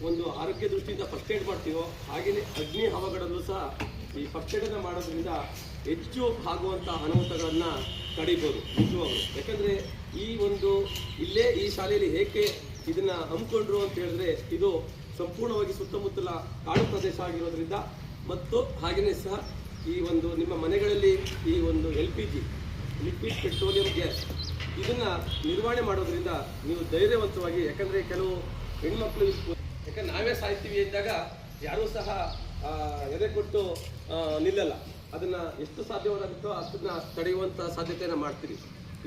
ಒಂದು ಆರೋಗ್ಯ ದೃಷ್ಟಿಯಿಂದ ಫಸ್ಟ್ ಏಡ್ ಮಾಡ್ತೀವೋ ಹಾಗೆಯೇ ಅಗ್ನಿ ಅವಘಡದಲ್ಲೂ ಸಹ ಈ ಫಸ್ಟ್ ಏಡನ್ನು ಮಾಡೋದ್ರಿಂದ ಹೆಚ್ಚು ಆಗುವಂಥ ಅನಾಹುತಗಳನ್ನು ತಡೀಬೋದು ನಿಜವಾಗ್ಲು. ಯಾಕಂದರೆ ಇಲ್ಲೇ ಈ ಶಾಲೆಯಲ್ಲಿ ಏಕೆ ಇದನ್ನು ಹಮ್ಮಿಕೊಂಡ್ರು ಅಂತ ಹೇಳಿದ್ರೆ, ಇದು ಸಂಪೂರ್ಣವಾಗಿ ಸುತ್ತಮುತ್ತಲ ಕಾಡು ಪ್ರದೇಶ ಆಗಿರೋದ್ರಿಂದ ಮತ್ತು ಹಾಗೆಯೇ ಸಹ ನಿಮ್ಮ ಮನೆಗಳಲ್ಲಿ ಈ LPG ಲಿಕ್ವಿಡ್ ಪೆಟ್ರೋಲಿಯಂ ಗ್ಯಾಸ್ ಇದನ್ನು ನಿರ್ವಹಣೆ ಮಾಡೋದ್ರಿಂದ ನೀವು ಧೈರ್ಯವಂತವಾಗಿ, ಯಾಕಂದರೆ ಕೆಲವು ಹೆಣ್ಮಕ್ಳು ಯಾಕಂದ್ರೆ ನಾವೇ ಸಾಯ್ತೀವಿ ಇದ್ದಾಗ ಯಾರೂ ಸಹ ಎದೆ ಕೊಟ್ಟು ನಿಲ್ಲಲ್ಲ. ಅದನ್ನು ಎಷ್ಟು ಸಾಧ್ಯವಾಗುತ್ತೋ ಅಷ್ಟನ್ನ ತಡೆಯುವಂಥ ಸಾಧ್ಯತೆಯನ್ನು ಮಾಡ್ತೀರಿ.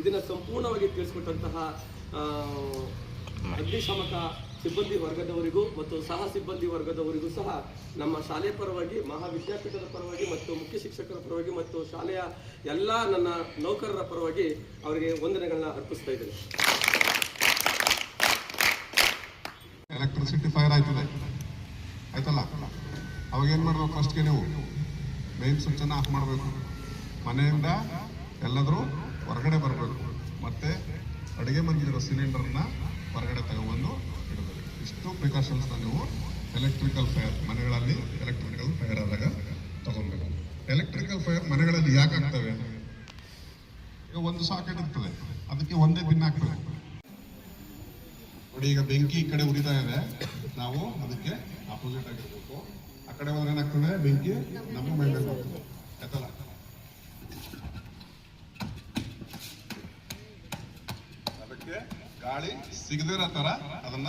ಇದನ್ನು ಸಂಪೂರ್ಣವಾಗಿ ತಿಳಿಸ್ಕೊಟ್ಟಂತಹ ಅಗ್ನಿಶಾಮಕ ಸಿಬ್ಬಂದಿ ವರ್ಗದವರಿಗೂ ಮತ್ತು ಸಹ ಸಿಬ್ಬಂದಿ ವರ್ಗದವರಿಗೂ ಸಹ ನಮ್ಮ ಶಾಲೆಯ ಪರವಾಗಿ, ಮಹಾವಿದ್ಯಾಪೀಠದ ಪರವಾಗಿ ಮತ್ತು ಮುಖ್ಯ ಶಿಕ್ಷಕರ ಪರವಾಗಿ ಮತ್ತು ಶಾಲೆಯ ಎಲ್ಲ ನನ್ನ ನೌಕರರ ಪರವಾಗಿ ಅವರಿಗೆ ವಂದನೆಗಳನ್ನ ಅರ್ಪಿಸ್ತಾ ಇದ್ದೇನೆ. ಎಲೆಕ್ಟ್ರಿಸಿಟಿ ಫೈರ್ ಆಯ್ತದೆ ಆಯ್ತಲ್ಲ, ಅವಾಗ ಏನು ಮಾಡ್ಬೇಕು? ಫಸ್ಟ್ಗೆ ನೀವು ಮೇನ್ ಸ್ವಿಚ್ಚನ್ನು ಆಫ್ ಮಾಡಬೇಕು. ಮನೆಯಿಂದ ಎಲ್ಲಾದರೂ ಹೊರಗಡೆ ಬರಬೇಕು. ಮತ್ತೆ ಅಡುಗೆ ಮನೆಯಲ್ಲಿರೋ ಸಿಲಿಂಡರ್ನ ಹೊರಗಡೆ ತಗೊಬಂದು ಇಡಬೇಕು. ಇಷ್ಟು ಪ್ರಿಕಾಷನ್ಸ್ನ ನೀವು ಎಲೆಕ್ಟ್ರಿಕಲ್ ಫೈರ್ ಮನೆಗಳಲ್ಲಿ ಎಲೆಕ್ಟ್ರಿಕಲ್ ಫೈರ್ ಆದಾಗ ತಗೊಬೇಕು. ಎಲೆಕ್ಟ್ರಿಕಲ್ ಫೈರ್ ಮನೆಗಳಲ್ಲಿ ಯಾಕೆ ಆಗ್ತವೆ? ಈಗ ಒಂದು ಸಾಕೆಟ್ ಇರ್ತದೆ, ಅದಕ್ಕೆ ಒಂದೇ ಪಿನ್ ಹಾಕ್ಬೇಕು. ನೋಡಿ, ಈಗ ಬೆಂಕಿ ಈ ಕಡೆ ಉರಿತಾ ಇದೆ, ನಾವು ಅದಕ್ಕೆ ಆಪೋಸಿಟ್ ಆಗಿರ್ಬೇಕು. ಆ ಕಡೆ ಹೋದ್ರೆ ಏನಾಗ್ತದೆ? ಬೆಂಕಿ ನಮ್ಮ ಮೇಲೆ ಬರ್ತದೆ ಆಯ್ತಲ್ಲ. ಅದಕ್ಕೆ ಗಾಳಿ ಸಿಗದಿರೋ ತರ ಅದನ್ನ